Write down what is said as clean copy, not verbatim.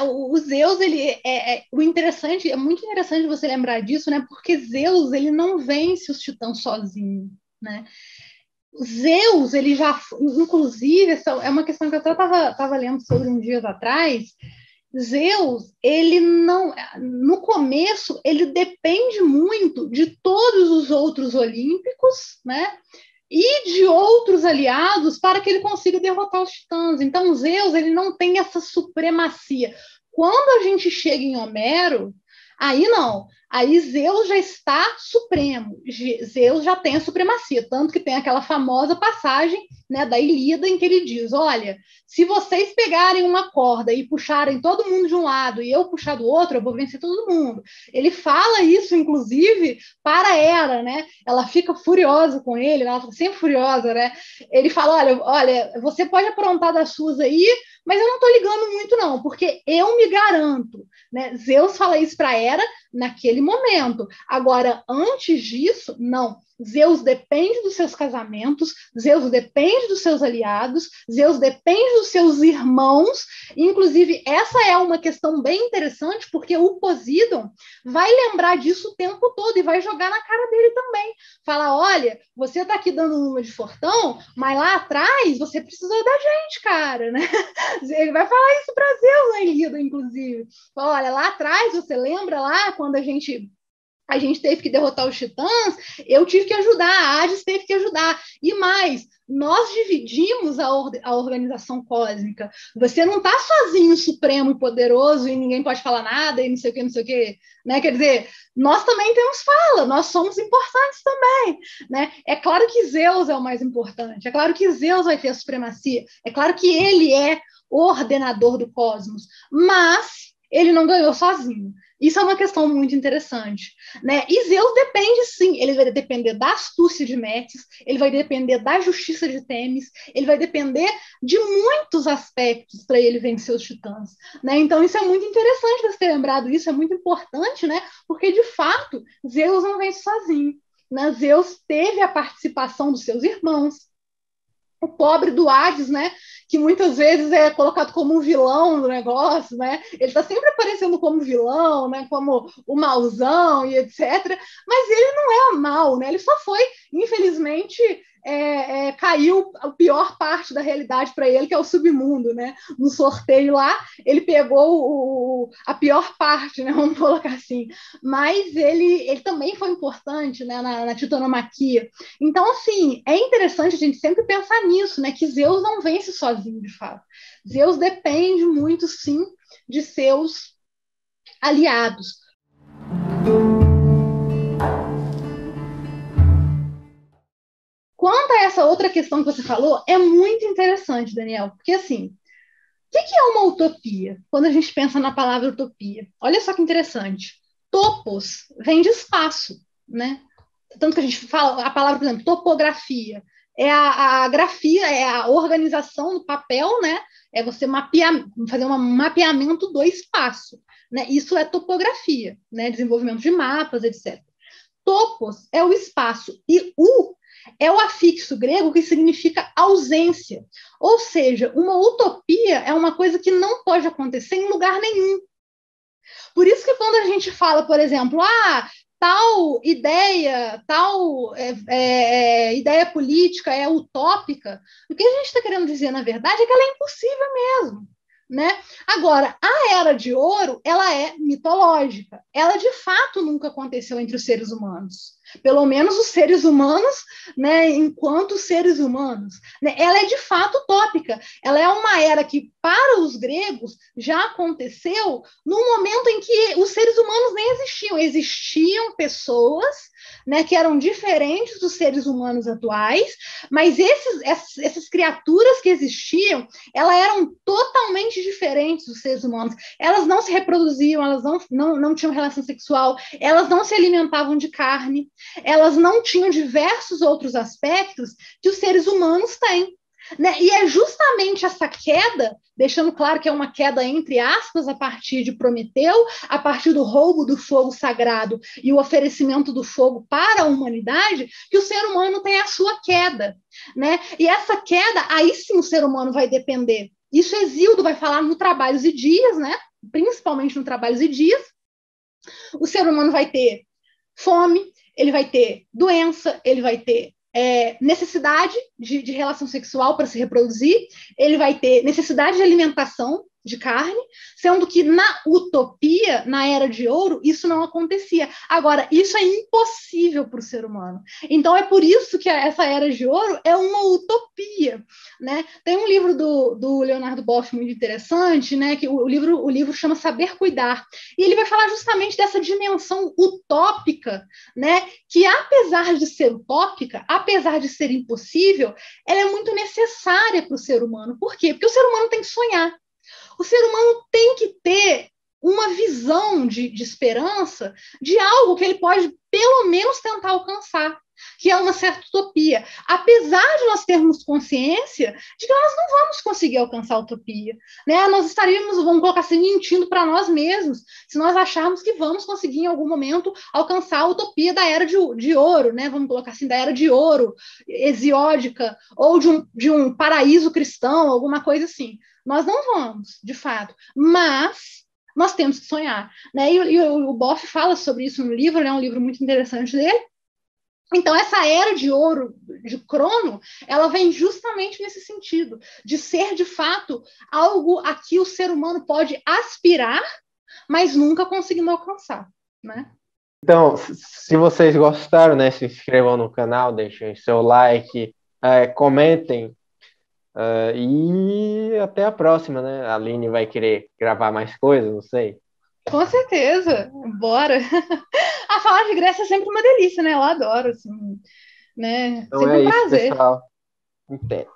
O Zeus, ele o interessante, é muito interessante você lembrar disso, né? Porque Zeus, ele não vence os titãs sozinho, né? Zeus, ele já, inclusive, essa é uma questão que eu até estava lendo sobre uns dias atrás. Zeus, ele não, no começo, ele depende muito de todos os outros olímpicos, né? E de outros aliados para que ele consiga derrotar os titãs. Então, Zeus, ele não tem essa supremacia. Quando a gente chega em Homero, aí não. Aí Zeus já está supremo. Zeus já tem a supremacia. Tanto que tem aquela famosa passagem, né, da Ilíada, em que ele diz: olha, se vocês pegarem uma corda e puxarem todo mundo de um lado e eu puxar do outro, eu vou vencer todo mundo. Ele fala isso, inclusive, para Hera, né? Ela fica furiosa com ele, ela fica sempre furiosa, né? Ele fala: olha, você pode aprontar das suas aí, mas eu não estou ligando muito, não, porque eu me garanto, né? Zeus fala isso para Hera naquele momento. Agora, antes disso, não. Zeus depende dos seus casamentos, Zeus depende dos seus aliados, Zeus depende dos seus irmãos. Inclusive, essa é uma questão bem interessante, porque o Poseidon vai lembrar disso o tempo todo e vai jogar na cara dele também. Fala: olha, você está aqui dando uma de fortão, mas lá atrás você precisou da gente, cara, né? Ele vai falar isso para Zeus na Ilíada, inclusive. Fala: olha, lá atrás, você lembra lá quando a gente teve que derrotar os titãs, eu tive que ajudar, a Hades teve que ajudar. E mais, nós dividimos a organização cósmica. Você não está sozinho, supremo e poderoso, e ninguém pode falar nada, e não sei o que, não sei o que. Né? Quer dizer, nós também temos fala, nós somos importantes também. Né? É claro que Zeus é o mais importante, é claro que Zeus vai ter a supremacia, é claro que ele é o ordenador do cosmos, mas ele não ganhou sozinho. Isso é uma questão muito interessante, né? E Zeus depende, sim, ele vai depender da astúcia de Metis, ele vai depender da justiça de Temis, ele vai depender de muitos aspectos para ele vencer os titãs, né? Então isso é muito interessante você ter lembrado isso, é muito importante, né? Porque de fato Zeus não vence sozinho, né? Zeus teve a participação dos seus irmãos, o pobre do Hades, né? Que muitas vezes é colocado como um vilão do negócio, né? Ele está sempre aparecendo como vilão, né? Como o mauzão e etc. Mas ele não é mal, né? Ele só foi, infelizmente, caiu a pior parte da realidade para ele, que é o submundo, né? No sorteio lá, ele pegou a pior parte, né? Vamos colocar assim. Mas ele também foi importante, né? Na titanomaquia. Então, assim, é interessante a gente sempre pensar nisso, né? Que Zeus não vence sozinho, de fato. Zeus depende muito, sim, de seus aliados. Quanto a essa outra questão que você falou, é muito interessante, Daniel, porque assim, o que é uma utopia? Quando a gente pensa na palavra utopia, olha só que interessante. Topos vem de espaço, né? Tanto que a gente fala a palavra, por exemplo, topografia. É a grafia, é a organização do papel, né? É você fazer um mapeamento do espaço. Né? Isso é topografia, né? Desenvolvimento de mapas, etc. Topos é o espaço e o é o afixo grego que significa ausência. Ou seja, uma utopia é uma coisa que não pode acontecer em lugar nenhum. Por isso que quando a gente fala, por exemplo, tal ideia, ideia política é utópica, o que a gente está querendo dizer, na verdade, é que ela é impossível mesmo. Né? Agora, a Era de Ouro, ela é mitológica. Ela, de fato, nunca aconteceu entre os seres humanos. Pelo menos os seres humanos, né, enquanto seres humanos. Né? Ela é, de fato, utópica. Ela é uma era que, para os gregos, já aconteceu no momento em que os seres humanos nem existiam. Existiam pessoas, né, que eram diferentes dos seres humanos atuais, mas essas criaturas que existiam, elas eram totalmente diferentes dos seres humanos. Elas não se reproduziam, elas não tinham relação sexual, elas não se alimentavam de carne, elas não tinham diversos outros aspectos que os seres humanos têm. né? E é justamente essa queda, deixando claro que é uma queda entre aspas, a partir de Prometeu, a partir do roubo do fogo sagrado e o oferecimento do fogo para a humanidade, que o ser humano tem a sua queda, né? E essa queda, aí sim o ser humano vai depender. Isso Exildo vai falar no Trabalhos e Dias, né? Principalmente no Trabalhos e Dias. O ser humano vai ter fome, ele vai ter doença, ele vai ter necessidade de relação sexual para se reproduzir, ele vai ter necessidade de alimentação, de carne, sendo que na utopia, na Era de Ouro, isso não acontecia. Agora, isso é impossível para o ser humano. Então, é por isso que essa Era de Ouro é uma utopia, né? Tem um livro do Leonardo Boff muito interessante, né? Que o livro chama Saber Cuidar, e ele vai falar justamente dessa dimensão utópica, né? Que apesar de ser utópica, apesar de ser impossível, ela é muito necessária para o ser humano. Por quê? Porque o ser humano tem que sonhar. O ser humano tem que ter uma visão de esperança de algo que ele pode, pelo menos, tentar alcançar, que é uma certa utopia. Apesar de nós termos consciência de que nós não vamos conseguir alcançar a utopia, né? Nós estaríamos, vamos colocar assim, mentindo para nós mesmos se nós acharmos que vamos conseguir em algum momento alcançar a utopia da Era de Ouro, né? Vamos colocar assim, da Era de Ouro, hesiódica, ou de um paraíso cristão, alguma coisa assim. Nós não vamos, de fato, mas nós temos que sonhar, né? E o Boff fala sobre isso no livro, né? Um livro muito interessante dele. Então, essa Era de Ouro de Crono, ela vem justamente nesse sentido, de ser, de fato, algo a que o ser humano pode aspirar, mas nunca conseguindo alcançar, né? Então, se vocês gostaram, né, se inscrevam no canal, deixem seu like, comentem, e até a próxima, né? A Aline vai querer gravar mais coisas, não sei. Com certeza, bora. A falar de Grécia é sempre uma delícia, né? Eu adoro, assim, né? Então Sempre é um isso, prazer. pessoal. Até.